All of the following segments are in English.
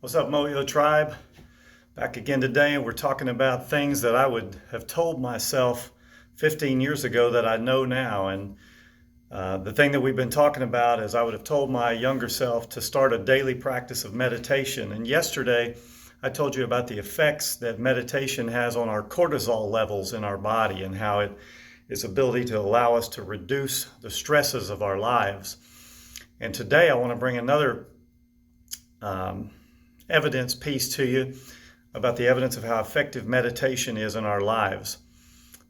What's up, Moyo Tribe? Back again today, and we're talking about things that I would have told myself 15 years ago that I know now. And the thing that we've been talking about is I would have told my younger self to start a daily practice of meditation. And yesterday, I told you about the effects that meditation has on our cortisol levels in our body and how its ability to allow us to reduce the stresses of our lives. And today, I want to bring another evidence piece to you about the evidence of how effective meditation is in our lives.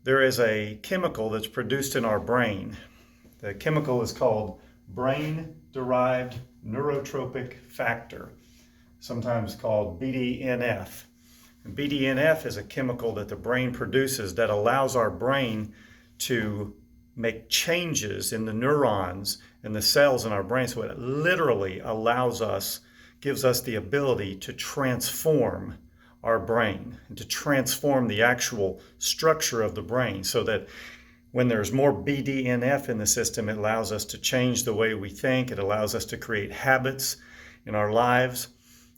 There is a chemical that's produced in our brain. The chemical is called Brain Derived Neurotropic Factor, sometimes called Bdnf. And Bdnf is a chemical that the brain produces that allows our brain to make changes in the neurons and the cells in our brain. So it literally gives us the ability to transform our brain and to transform the actual structure of the brain so that when there's more Bdnf in the system, it allows us to change the way we think. It allows us to create habits in our lives.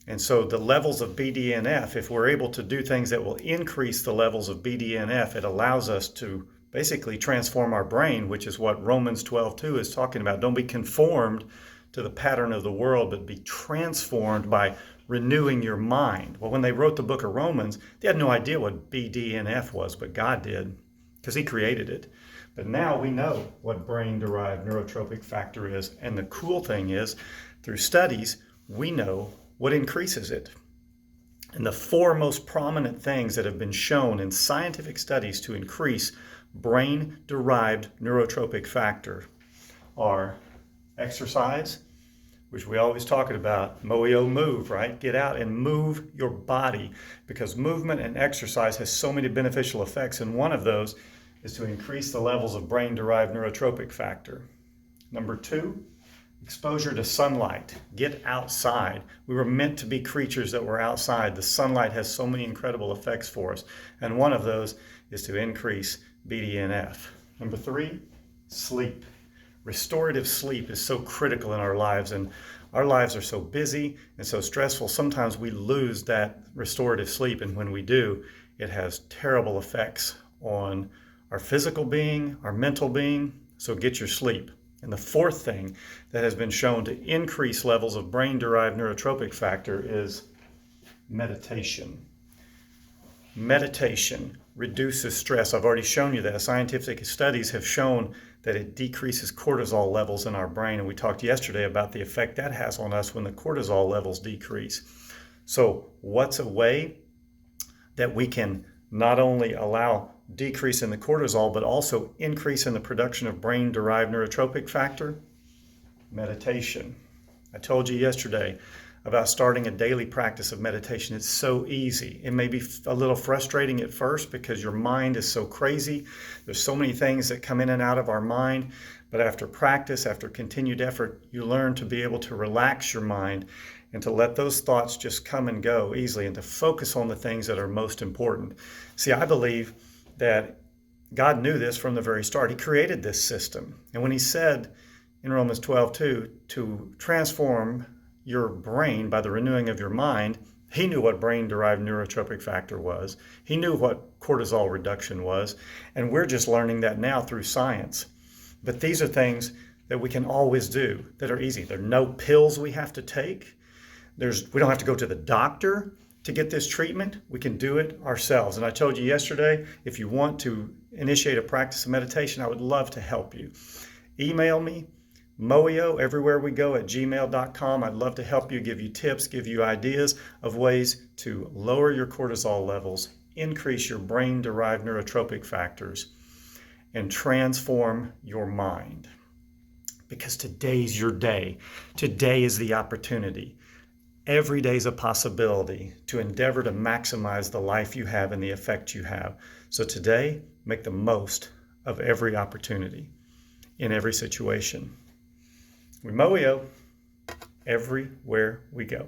And so the levels of Bdnf, if we're able to do things that will increase the levels of Bdnf, it allows us to basically transform our brain, which is what Romans 12:2 is talking about. Don't be conformed to the pattern of the world, but be transformed by renewing your mind. Well, when they wrote the book of Romans, they had no idea what Bdnf was, but God did, because He created it. But now we know what brain-derived neurotropic factor is, and the cool thing is, through studies, we know what increases it. And the four most prominent things that have been shown in scientific studies to increase brain-derived neurotropic factor are exercise, which we always talking about, Moyo move, right? Get out and move your body, because movement and exercise has so many beneficial effects, and one of those is to increase the levels of brain-derived neurotropic factor. Number two, exposure to sunlight. Get outside. We were meant to be creatures that were outside. The sunlight has so many incredible effects for us, and one of those is to increase Bdnf. Number three, sleep. Restorative sleep is so critical in our lives, and our lives are so busy and so stressful. Sometimes we lose that restorative sleep, and when we do, it has terrible effects on our physical being, our mental being. So get your sleep. And the fourth thing that has been shown to increase levels of brain-derived neurotropic factor is meditation. Meditation reduces stress. I've already shown you that. Scientific studies have shown that it decreases cortisol levels in our brain, and we talked yesterday about the effect that has on us when the cortisol levels decrease. So what's a way that we can not only allow decrease in the cortisol, but also increase in the production of brain-derived neurotropic factor? Meditation. I told you yesterday about starting a daily practice of meditation. It's so easy. It may be a little frustrating at first because your mind is so crazy. There's so many things that come in and out of our mind, but after practice, after continued effort, you learn to be able to relax your mind and to let those thoughts just come and go easily and to focus on the things that are most important. See, I believe that God knew this from the very start. He created this system. And when He said in Romans 12:2 to transform your brain by the renewing of your mind, He knew what brain-derived neurotropic factor was. He knew what cortisol reduction was. And we're just learning that now through science. But these are things that we can always do that are easy. There are no pills we have to take. We don't have to go to the doctor to get this treatment. We can do it ourselves. And I told you yesterday, if you want to initiate a practice of meditation, I would love to help you. Email me, Moyo, everywhere we go, at gmail.com. I'd love to help you, give you tips, give you ideas of ways to lower your cortisol levels, increase your brain-derived neurotropic factors, and transform your mind. Because today's your day. Today is the opportunity. Every day is a possibility to endeavor to maximize the life you have and the effect you have. So today, make the most of every opportunity in every situation. We Moyo everywhere we go.